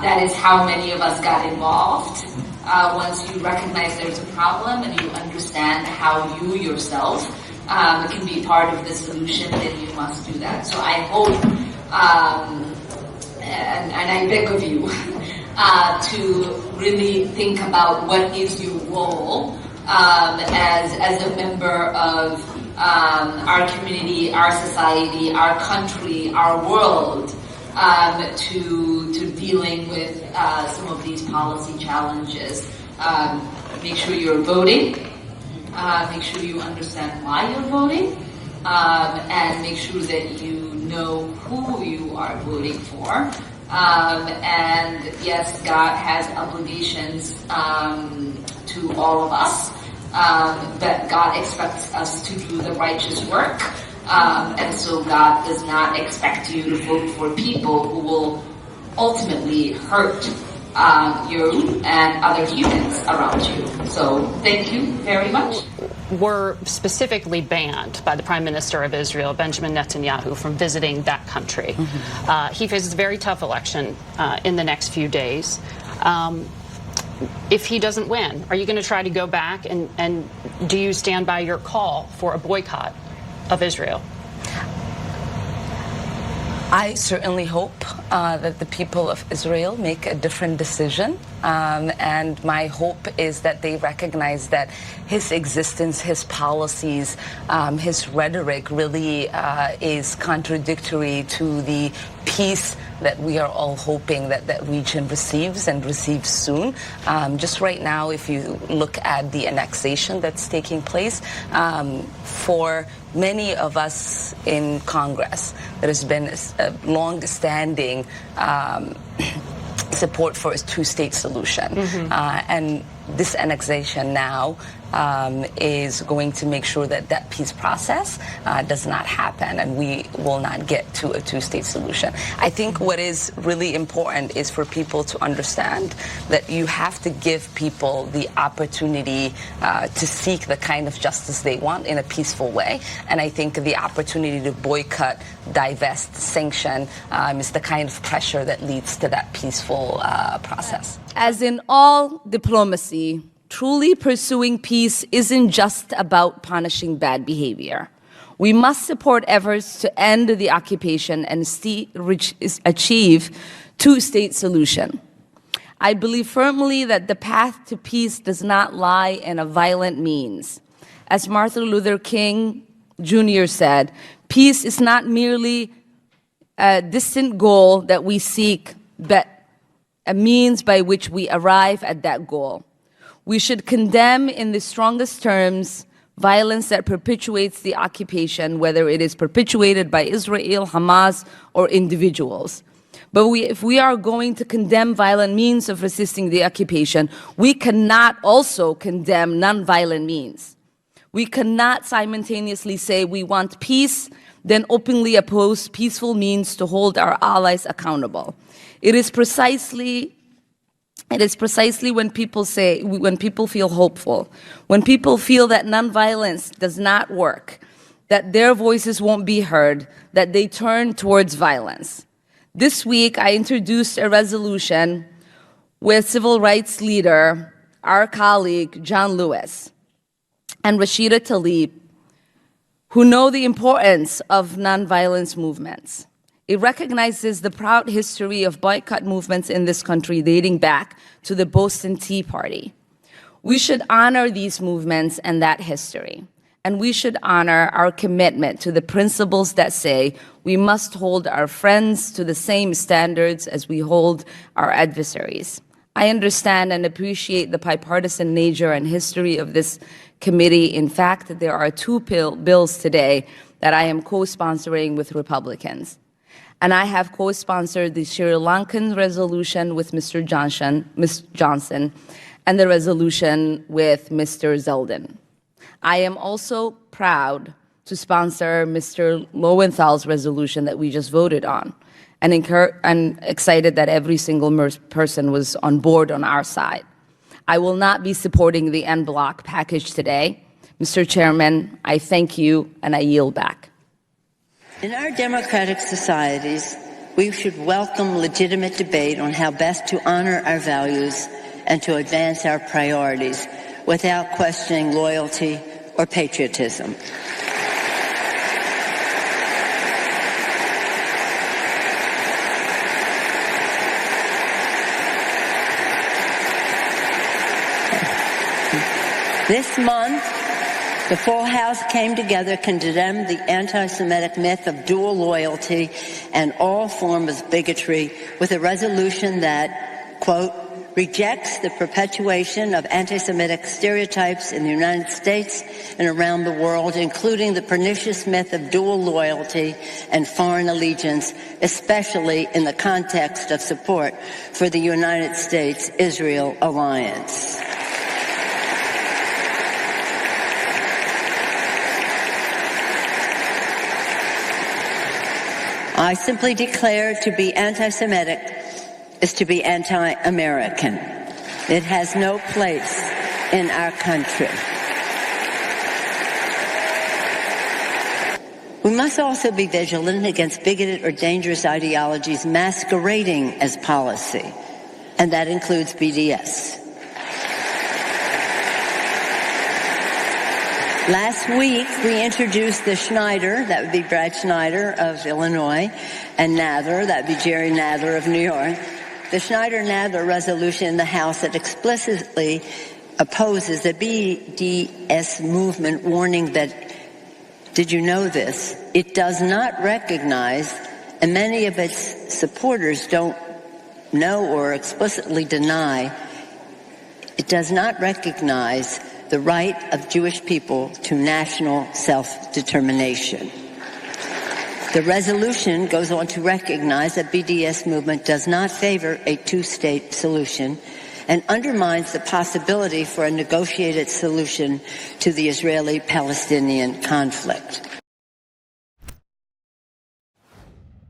That is how many of us got involved. Once you recognize there's a problem and you understand how you yourself can be part of the solution, then you must do that. So I hope, and I beg of you, to really think about what is your role as a member of our community, our society, our country, our world, to dealing with some of these policy challenges. Make sure you're voting. Make sure you understand why you're voting, and make sure that you know who you are voting for. And yes, God has obligations to all of us, but God expects us to do the righteous work. And so God does not expect you to vote for people who will ultimately hurt you and other humans around you. So thank you very much. Were specifically banned by the Prime Minister of Israel, Benjamin Netanyahu, from visiting that country. He faces a very tough election in the next few days. If he doesn't win, are you going to try to go back and do you stand by your call for a boycott of Israel? I certainly hope that the people of Israel make a different decision. And my hope is that they recognize that his existence, his policies, his rhetoric really is contradictory to the peace that we are all hoping that that region receives and receives soon. Just right now, if you look at the annexation that's taking place, for many of us in Congress, there has been a long-standing support for a two-state solution. And this annexation now is going to make sure that that peace process does not happen and we will not get to a two-state solution. I think what is really important is for people to understand that you have to give people the opportunity to seek the kind of justice they want in a peaceful way. And I think the opportunity to boycott, divest, sanction is the kind of pressure that leads to that peaceful process. As in all diplomacy, truly pursuing peace isn't just about punishing bad behavior. We must support efforts to end the occupation and achieve two-state solution. I believe firmly that the path to peace does not lie in a violent means. As Martin Luther King Jr. said, peace is not merely a distant goal that we seek, but a means by which we arrive at that goal. We should condemn in the strongest terms violence that perpetuates the occupation, whether it is perpetuated by Israel, Hamas, or individuals. But if we are going to condemn violent means of resisting the occupation, we cannot also condemn nonviolent means. We cannot simultaneously say we want peace, then openly oppose peaceful means to hold our allies accountable. It is precisely when people feel hopeful, when people feel that nonviolence does not work, that their voices won't be heard, that they turn towards violence. This week, I introduced a resolution with civil rights leader, our colleague, John Lewis, and Rashida Tlaib, who know the importance of nonviolence movements. It recognizes the proud history of boycott movements in this country dating back to the Boston Tea Party. We should honor these movements and that history. And we should honor our commitment to the principles that say we must hold our friends to the same standards as we hold our adversaries. I understand and appreciate the bipartisan nature and history of this committee. In fact, there are two bills today that I am co-sponsoring with Republicans. And I have co-sponsored the Sri Lankan resolution with Mr. Johnson, and the resolution with Mr. Zeldin. I am also proud to sponsor Mr. Lowenthal's resolution that we just voted on, and excited that every single person was on board on our side. I will not be supporting the en bloc package today. Mr. Chairman, I thank you, and I yield back. In our democratic societies, We should welcome legitimate debate on how best to honor our values and to advance our priorities without questioning loyalty or patriotism. This month, the full House came together to condemn the anti-Semitic myth of dual loyalty and all forms of bigotry with a resolution that, quote, rejects the perpetuation of anti-Semitic stereotypes in the United States and around the world, including the pernicious myth of dual loyalty and foreign allegiance, especially in the context of support for the United States-Israel alliance. I simply declare to be anti-Semitic is to be anti-American. It has no place in our country. We must also be vigilant against bigoted or dangerous ideologies masquerading as policy, and that includes BDS. Last week, we introduced the Schneider, that would be Brad Schneider of Illinois, and Nather, that would be Jerry Nather of New York, the Schneider-Nather resolution in the House that explicitly opposes the BDS movement, warning that, did you know this? It does not recognize, and many of its supporters don't know or explicitly deny, it does not recognize the right of Jewish people to national self-determination. The resolution goes on to recognize that BDS movement does not favor a two-state solution and undermines the possibility for a negotiated solution to the Israeli-Palestinian conflict.